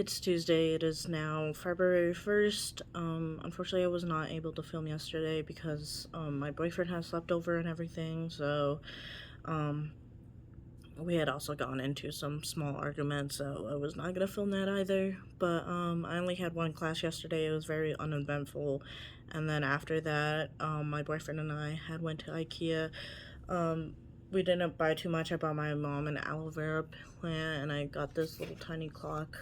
It's Tuesday. It is now February 1st. Unfortunately, I was not able to film yesterday because my boyfriend has slept over and everything. So, um, we had also gone into some small arguments, so I was not gonna film that either. But I only had one class yesterday. It was very uneventful, and then after that, my boyfriend and I had went to IKEA. Um, we didn't buy too much. I bought my mom an aloe vera plant, and I got this little tiny clock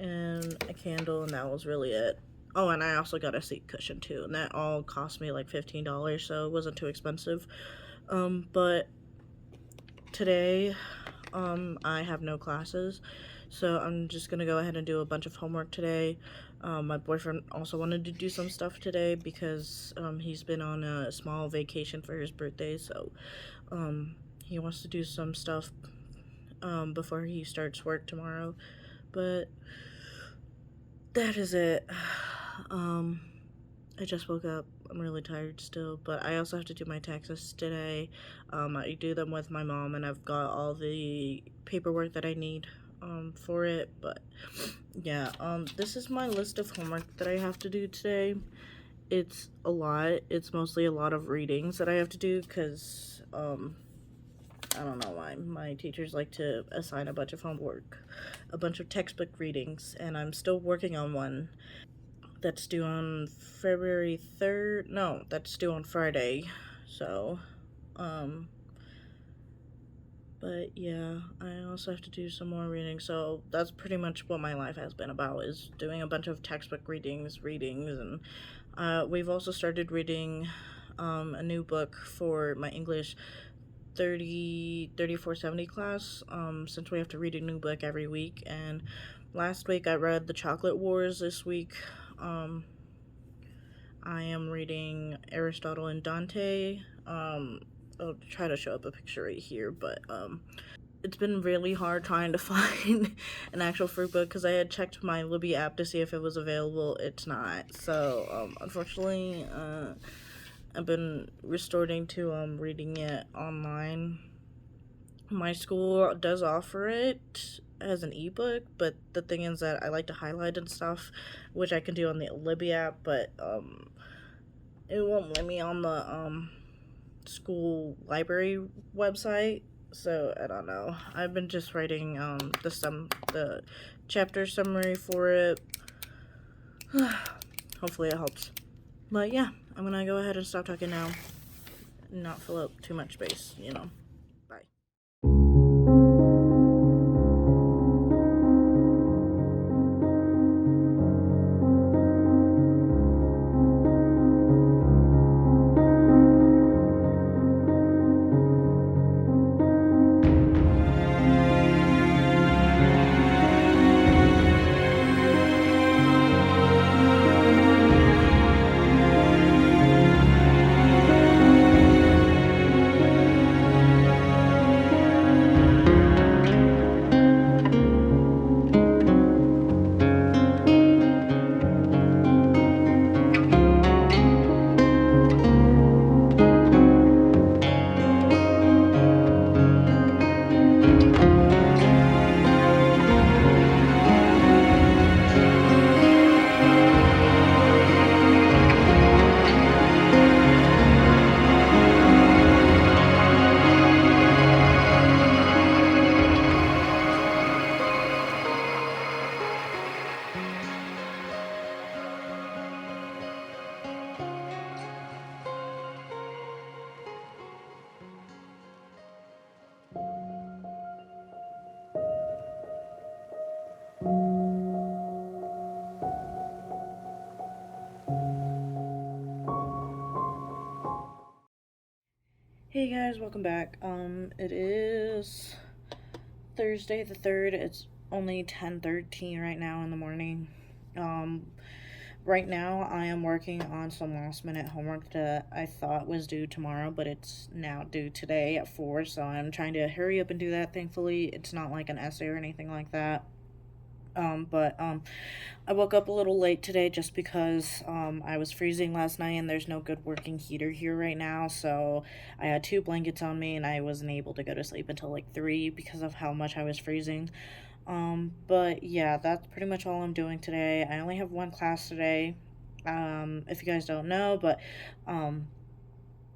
and a candle, and that was really it. Oh, and I also got a seat cushion too, and that all cost me like $15, so it wasn't too expensive. But today, I have no classes, so I'm just gonna go ahead and do a bunch of homework today. My boyfriend also wanted to do some stuff today because he's been on a small vacation for his birthday, so he wants to do some stuff before he starts work tomorrow. But that is it. Um, I just woke up. I'm really tired still, but I also have to do my taxes today. I do them with my mom, and I've got all the paperwork that I need for it. But yeah, this is my list of homework that I have to do today. It's a lot. It's mostly a lot of readings that I have to do because I don't know why. My teachers like to assign a bunch of homework, a bunch of textbook readings, and I'm still working on one that's due on February 3rd. No, that's due on Friday. So, but yeah, I also have to do some more reading. So that's pretty much what my life has been about, is doing a bunch of textbook readings, and we've also started reading a new book for my English 3470 class, since we have to read a new book every week. And last week I read The Chocolate Wars. This week I am reading Aristotle and Dante. I'll try to show up a picture right here, but it's been really hard trying to find an actual free book because I had checked my Libby app to see if it was available. It's not. So unfortunately, I've been resorting to reading it online. My school does offer it as an ebook, but the thing is that I like to highlight and stuff, which I can do on the Libby app, but it won't let me on the school library website. So I don't know. I've been just writing the chapter summary for it. Hopefully it helps. But yeah, I'm gonna go ahead and stop talking now. Not fill up too much space, you know. Bye. Hey guys, welcome back. It is Thursday the 3rd. It's only 10:13 right now in the morning. Right now I am working on some last minute homework that I thought was due tomorrow, but it's now due today at 4, so I'm trying to hurry up and do that. Thankfully, it's not like an essay or anything like that. But I woke up a little late today just because I was freezing last night and there's no good working heater here right now, so I had 2 blankets on me and I wasn't able to go to sleep until like 3 because of how much I was freezing. But yeah, that's pretty much all I'm doing today. I only have one class today. If you guys don't know, but um,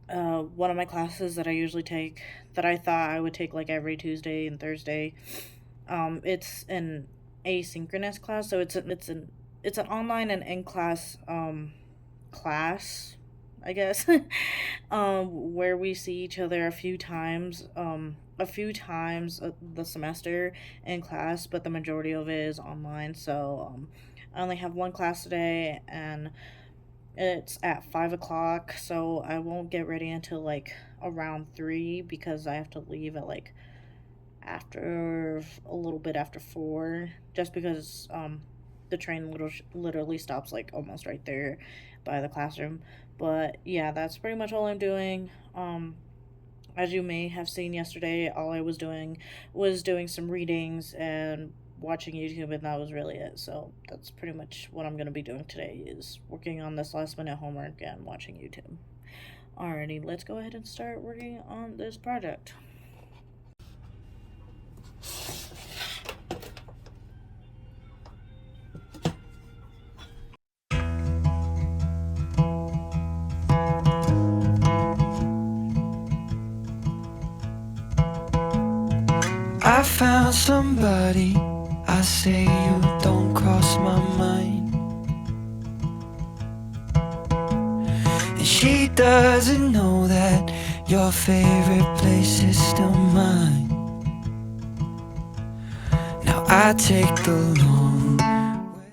one of my classes that I usually take, that I thought I would take like every Tuesday and Thursday, it's an asynchronous class, so it's an online and in class class, I guess, where we see each other a few times the semester in class, but the majority of it is online. So I only have one class today, and it's at 5 o'clock. So I won't get ready until like around 3 because I have to leave at like after a little bit after 4, just because the train literally stops like almost right there by the classroom. But yeah, that's pretty much all I'm doing. As you may have seen yesterday, all I was doing some readings and watching YouTube, and that was really it. So that's pretty much what I'm going to be doing today, is working on this last minute homework and watching YouTube. Alrighty, let's go ahead and start working on this project. I found somebody, I say you don't cross my mind. And she doesn't know that your favorite place is still mine. Now I take the long way.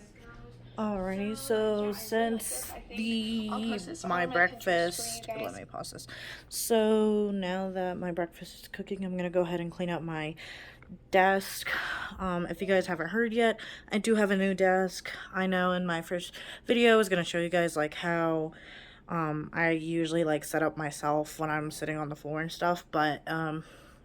Alrighty, so since my breakfast, let me pause this. So now that my breakfast is cooking, I'm gonna go ahead and clean up my desk. If you guys haven't heard yet, I do have a new desk. I know in my first video I was gonna show you guys like how I usually like set up myself when I'm sitting on the floor and stuff, but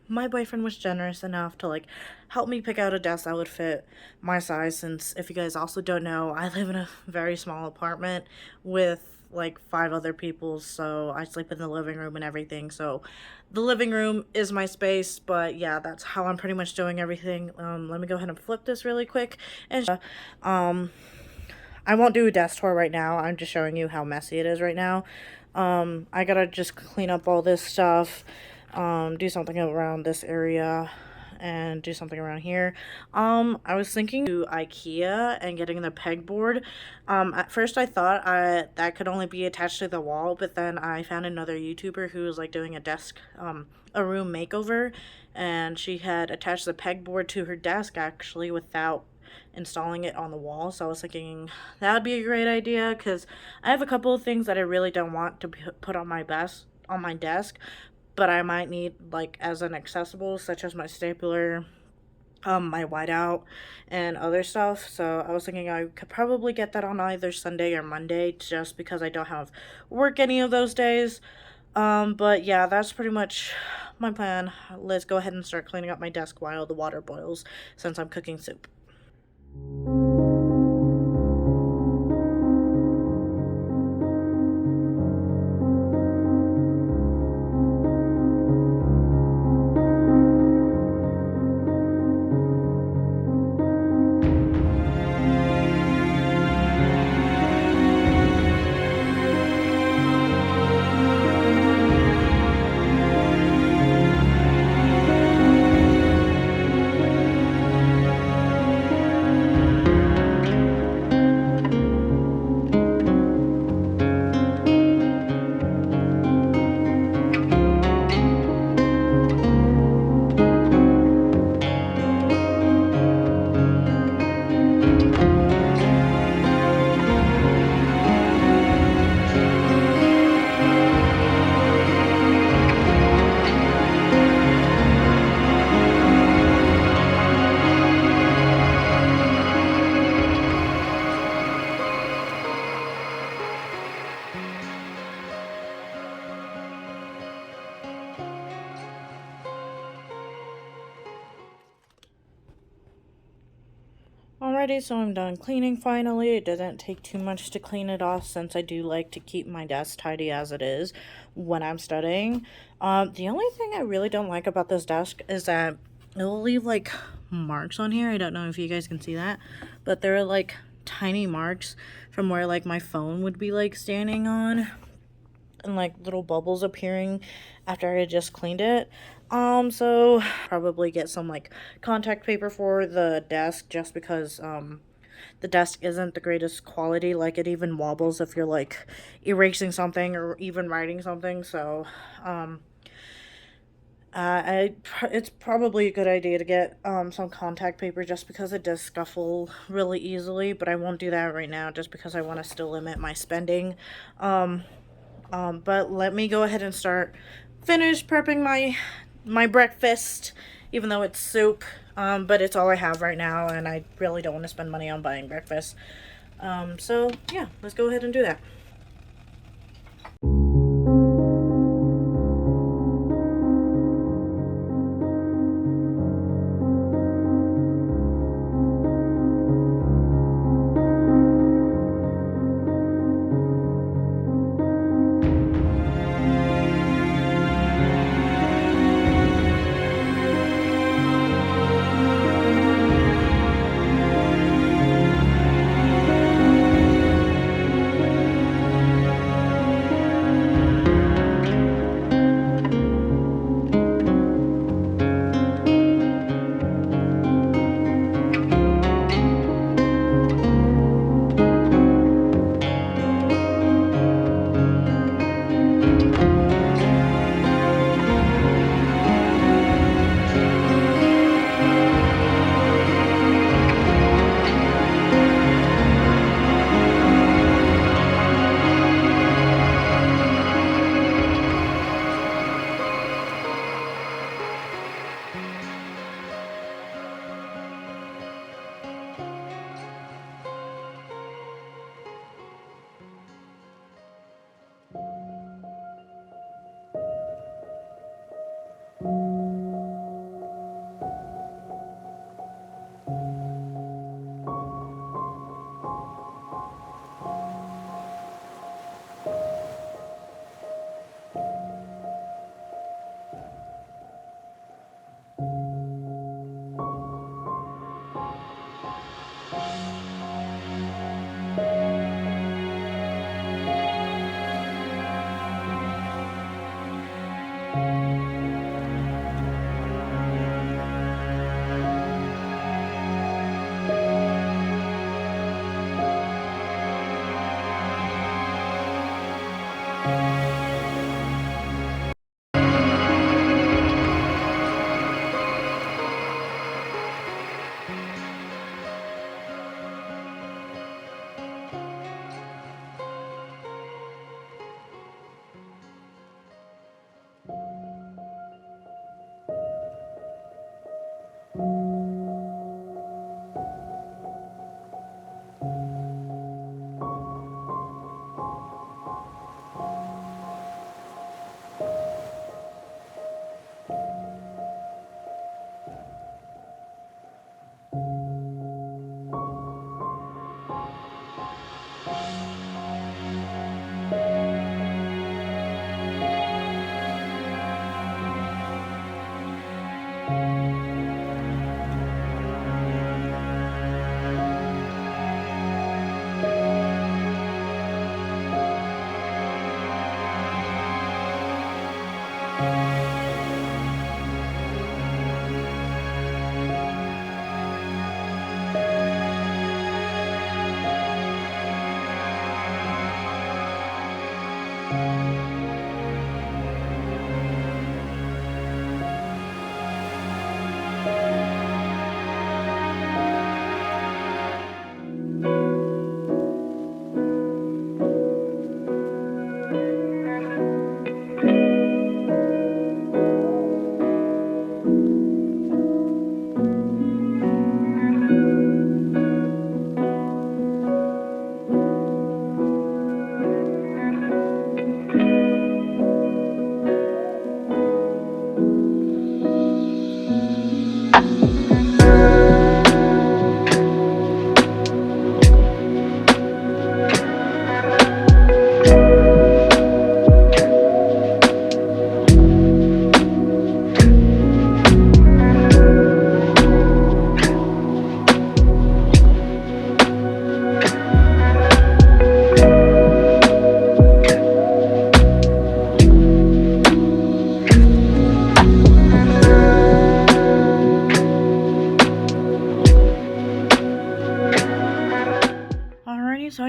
my boyfriend was generous enough to like help me pick out a desk that would fit my size, since if you guys also don't know, I live in a very small apartment with like 5 other people, so I sleep in the living room and everything. So the living room is my space, but yeah, that's how I'm pretty much doing everything. Let me go ahead and flip this really quick and I won't do a desk tour right now. I'm just showing you how messy it is right now. I gotta just clean up all this stuff, do something around this area, and do something around here. I was thinking to IKEA and getting the pegboard. At first I thought that could only be attached to the wall, but then I found another YouTuber who was like doing a room makeover, and she had attached the pegboard to her desk actually without installing it on the wall. So I was thinking that would be a great idea, because I have a couple of things that I really don't want to put on my desk, but I might need like as an accessible, such as my stapler, my whiteout, and other stuff. So I was thinking I could probably get that on either Sunday or Monday, just because I don't have work any of those days. But yeah, that's pretty much my plan. Let's go ahead and start cleaning up my desk while the water boils, since I'm cooking soup. Alrighty, so I'm done cleaning finally. It doesn't take too much to clean it off, since I do like to keep my desk tidy as it is when I'm studying. The only thing I really don't like about this desk is that it'll leave like marks on here. I don't know if you guys can see that, but there are like tiny marks from where like my phone would be like standing on, and like little bubbles appearing after I just cleaned it. So probably get some like contact paper for the desk, just because the desk isn't the greatest quality. Like, it even wobbles if you're like erasing something or even writing something. So it's probably a good idea to get some contact paper, just because it does scuffle really easily. But I won't do that right now, just because I want to still limit my spending. But let me go ahead and finish prepping my breakfast, even though it's soup. But it's all I have right now, and I really don't want to spend money on buying breakfast. So yeah, let's go ahead and do that.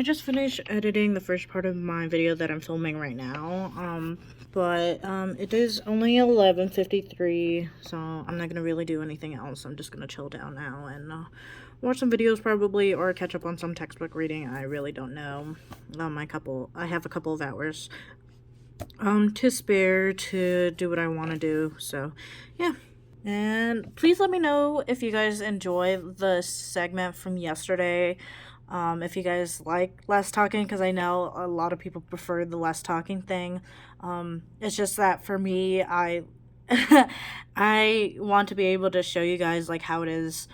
just finished editing the first part of my video that I'm filming right now. But it is only 11:53, so I'm not gonna really do anything else. I'm just gonna chill down now and watch some videos probably, or catch up on some textbook reading. I really don't know. I have a couple of hours to spare to do what I want to do. So, yeah. And please let me know if you guys enjoy the segment from yesterday. If you guys like less talking, because I know a lot of people prefer the less talking thing. It's just that for me, I I want to be able to show you guys like how it is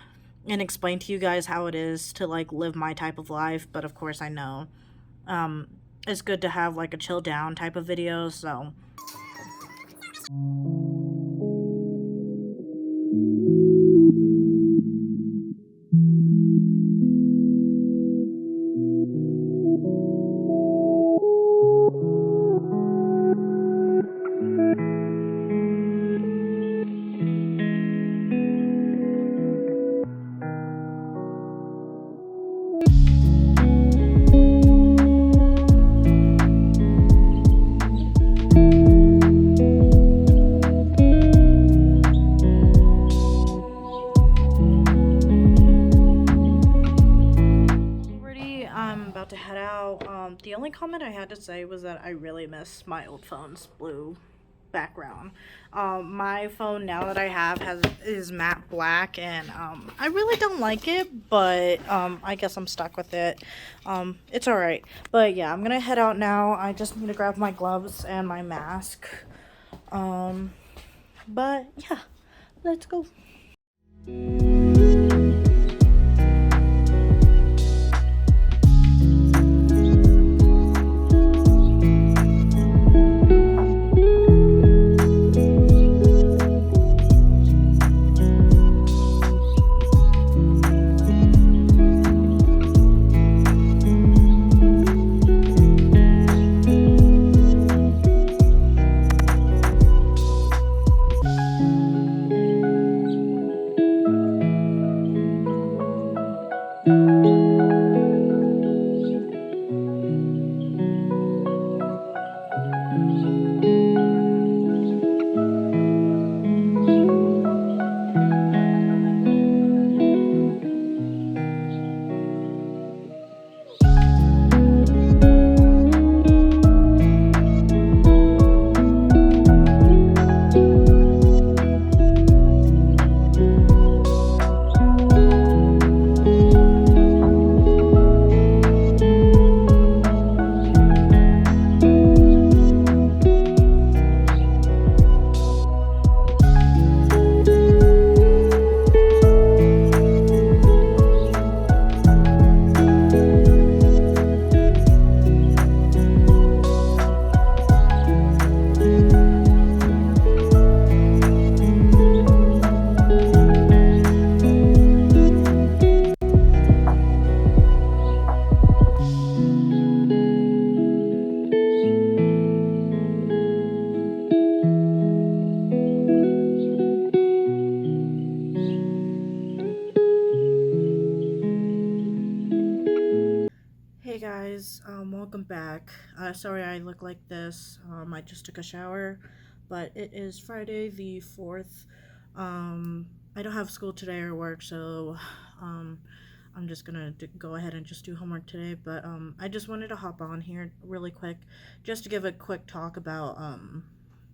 and explain to you guys how it is to like live my type of life. But of course, I know um, it's good to have like a chill down type of video. So. I'm about to head out. The only comment I had to say was that I really miss my old phone's blue background. My phone now that I have is matte black, and I really don't like it, but I guess I'm stuck with it. It's alright. But yeah, I'm gonna head out now. I just need to grab my gloves and my mask. But yeah, let's go. Hey guys, welcome back. Sorry I look like this. I just took a shower, but it is Friday the 4th. I don't have school today or work, so I'm just gonna go ahead and just do homework today. But I just wanted to hop on here really quick just to give a quick talk about,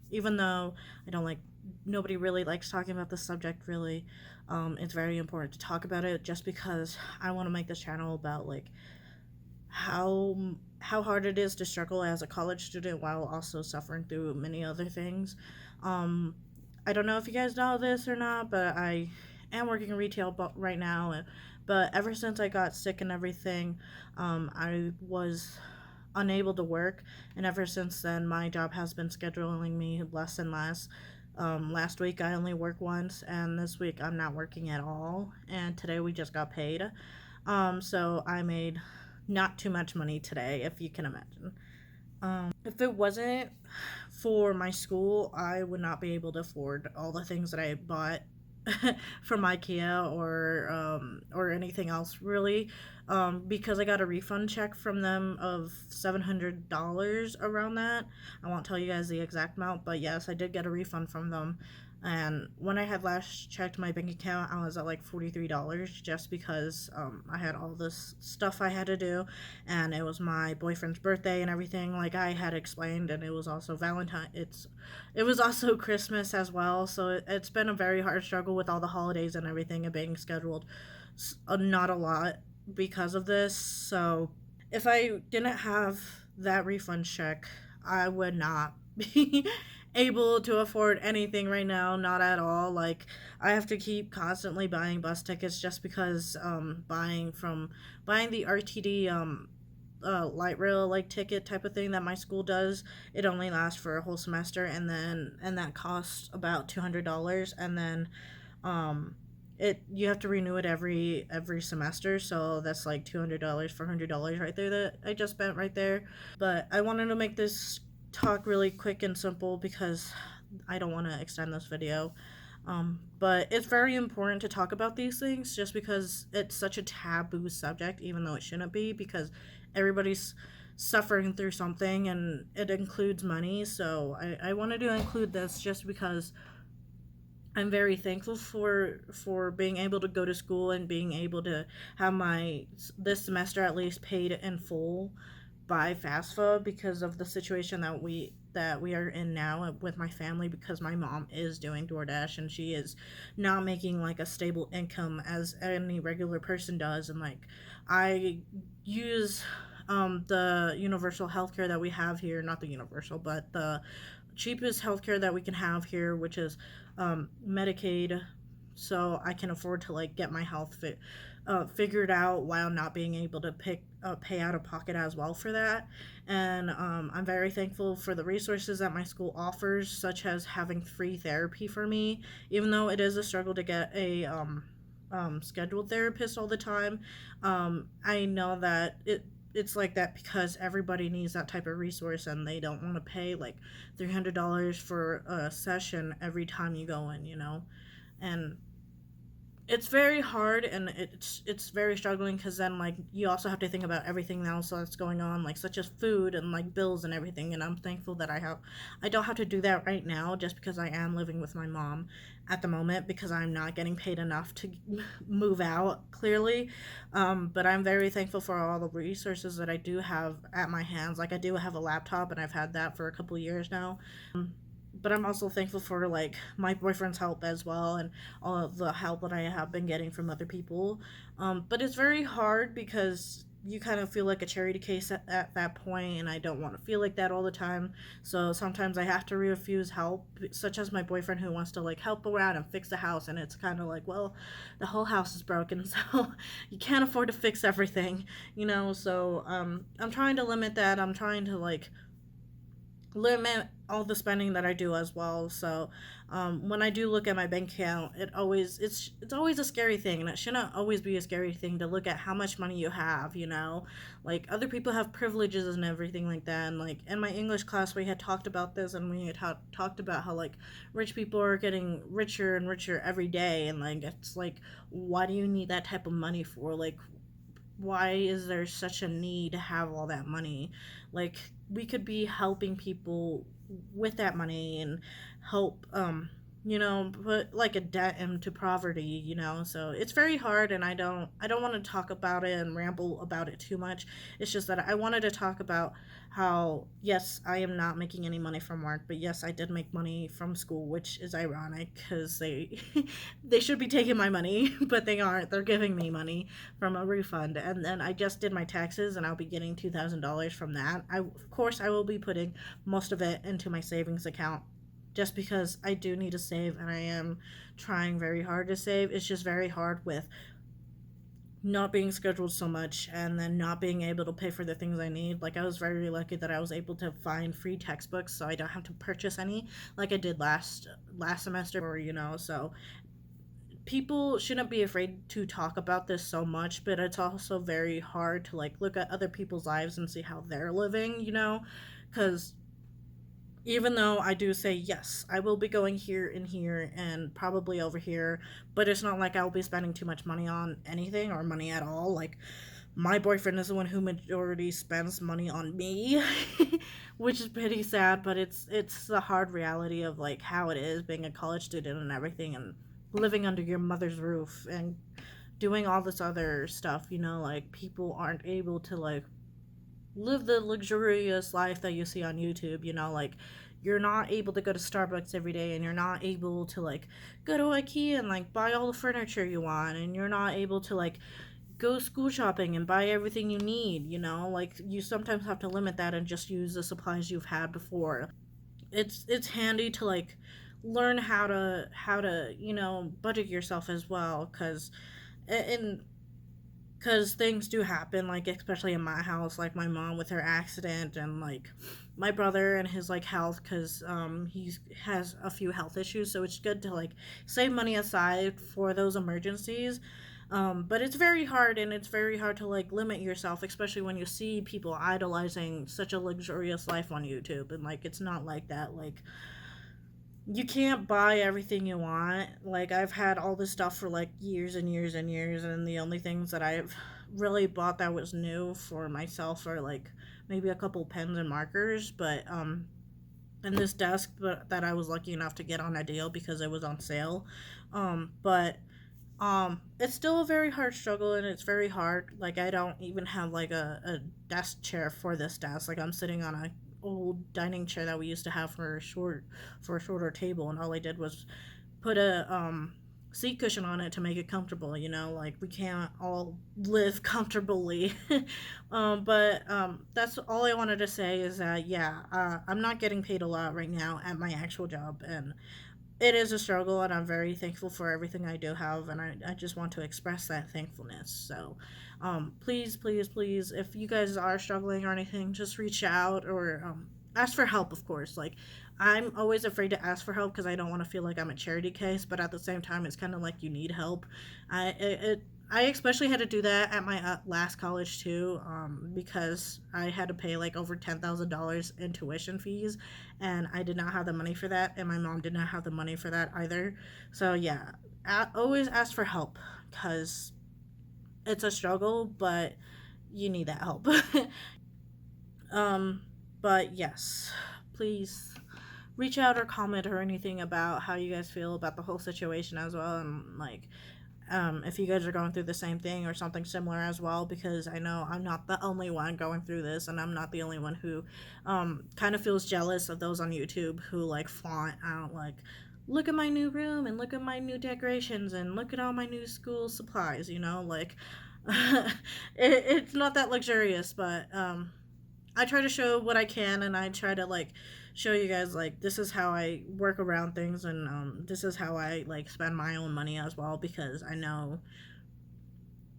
even though I don't like, nobody really likes talking about this subject really, it's very important to talk about it just because I want to make this channel about like how how hard it is to struggle as a college student while also suffering through many other things. Um, I don't know if you guys know this or not, but I am working in retail right now. But ever since I got sick and everything, I was unable to work, and ever since then, my job has been scheduling me less and less. Last week I only worked once, and this week I'm not working at all. And today we just got paid. So I made not too much money today, if you can imagine. If it wasn't for my school, I would not be able to afford all the things that I bought from IKEA or anything else really, because I got a refund check from them of $700 around that. I won't tell you guys the exact amount, but yes, I did get a refund from them. And when I had last checked my bank account, I was at like $43 just because I had all this stuff I had to do, and it was my boyfriend's birthday and everything, like I had explained, and it was also it was also Christmas as well, so it's been a very hard struggle with all the holidays and everything and being scheduled not a lot because of this. So if I didn't have that refund check, I would not be able to afford anything right now, not at all. Like, I have to keep constantly buying bus tickets just because buying the RTD light rail like ticket type of thing that my school does, it only lasts for a whole semester, and that costs about $200, and then um it you have to renew it every semester, so that's like $200, $400 right there that I just spent right there. But I wanted to make this talk really quick and simple because I don't want to extend this video. But it's very important to talk about these things just because it's such a taboo subject, even though it shouldn't be, because everybody's suffering through something and it includes money. So I wanted to include this just because I'm very thankful for being able to go to school and being able to have my this semester at least paid in full by FAFSA because of the situation that we are in now with my family, because my mom is doing DoorDash and she is not making like a stable income as any regular person does. And like, I use the universal healthcare that we have here, not the universal, but the cheapest healthcare that we can have here, which is Medicaid, so I can afford to like get my figured out while not being able to pay out of pocket as well for that. And I'm very thankful for the resources that my school offers, such as having free therapy for me, even though it is a struggle to get a scheduled therapist all the time. I know that it's like that because everybody needs that type of resource and they don't want to pay like $300 for a session every time you go in, and it's very hard, and it's very struggling because then like you also have to think about everything else that's going on, like such as food and like bills and everything. And I'm thankful that I don't have to do that right now, just because I am living with my mom at the moment because I'm not getting paid enough to move out clearly. But I'm very thankful for all the resources that I do have at my hands. Like, I do have a laptop and I've had that for a couple years now. But I'm also thankful for like my boyfriend's help as well, and all of the help that I have been getting from other people. But it's very hard because you kind of feel like a charity case at that point, and I don't want to feel like that all the time. So sometimes I have to refuse help, such as my boyfriend who wants to like help around and fix the house, and it's kind of like, well, the whole house is broken, so you can't afford to fix everything. So I'm trying to limit that. I'm trying to like limit all the spending that I do as well. So when I do look at my bank account, it's always a scary thing, and it shouldn't always be a scary thing to look at how much money you have. Like, other people have privileges and everything like that. And like in my English class, we had talked about this, and we had talked about how like rich people are getting richer and richer every day, and like it's like, why do you need that type of money for? Like, why is there such a need to have all that money? Like, we could be helping people with that money and help put like a debt into poverty. So it's very hard, and I don't want to talk about it and ramble about it too much. It's just that I wanted to talk about how, yes, I am not making any money from work, but yes, I did make money from school, which is ironic because they they should be taking my money, but they aren't. They're giving me money from a refund. And then I just did my taxes, and I'll be getting $2,000 from that. Of course, I will be putting most of it into my savings account just because I do need to save, and I am trying very hard to save. It's just very hard with not being scheduled so much and then not being able to pay for the things I need. Like, I was very lucky that I was able to find free textbooks so I don't have to purchase any like I did last semester, or. So people shouldn't be afraid to talk about this so much, but it's also very hard to like look at other people's lives and see how they're living, because Even though I do say yes, I will be going here and here and probably over here, but it's not like I'll be spending too much money on anything or money at all. Like, my boyfriend is the one who majority spends money on me, which is pretty sad, but it's the hard reality of like how it is being a college student and everything, and living under your mother's roof and doing all this other stuff, like people aren't able to like live the luxurious life that you see on YouTube, like you're not able to go to Starbucks every day, and you're not able to like go to IKEA and like buy all the furniture you want, and you're not able to like go school shopping and buy everything you need, like you sometimes have to limit that and just use the supplies you've had before. It's handy to like learn how to budget yourself as well, and because things do happen, like especially in my house, like my mom with her accident, and like my brother and his like health, because he has a few health issues, so it's good to like save money aside for those emergencies. But it's very hard, and it's very hard to like limit yourself, especially when you see people idolizing such a luxurious life on YouTube, and like it's not like that. Like, you can't buy everything you want. Like, I've had all this stuff for like years and years and years, and the only things that I've really bought that was new for myself are like maybe a couple pens and markers. But and this desk that I was lucky enough to get on a deal because it was on sale. But it's still a very hard struggle, and it's very hard. Like, I don't even have like a desk chair for this desk. Like, I'm sitting on a old dining chair that we used to have for a shorter table, and all I did was put a seat cushion on it to make it comfortable. Like, we can't all live comfortably. But that's all I wanted to say is that, yeah, I'm not getting paid a lot right now at my actual job, and it is a struggle, and I'm very thankful for everything I do have, and I just want to express that thankfulness. So please, please, please, if you guys are struggling or anything, just reach out, or ask for help, of course. Like, I'm always afraid to ask for help because I don't want to feel like I'm a charity case, but at the same time it's kind of like you need help. I especially had to do that at my last college too, because I had to pay like over $10,000 in tuition fees, and I did not have the money for that, and my mom did not have the money for that either. So yeah, always ask for help, because it's a struggle, but you need that help. um, but yes, please reach out or comment or anything about how you guys feel about the whole situation as well, and like if you guys are going through the same thing or something similar as well, because I know I'm not the only one going through this, and I'm not the only one who kind of feels jealous of those on YouTube who like flaunt out like, look at my new room and look at my new decorations and look at all my new school supplies, like it's not that luxurious, but I try to show what I can, and I try to like show you guys like this is how I work around things, and this is how I like spend my own money as well, because I know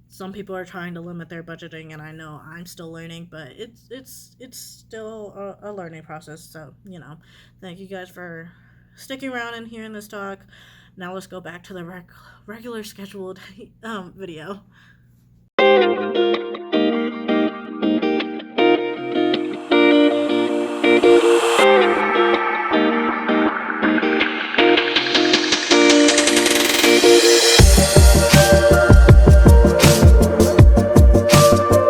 some people are trying to limit their budgeting, and I know I'm still learning, but it's still a learning process. So thank you guys for sticking around and hearing this talk. Now let's go back to the regular scheduled video.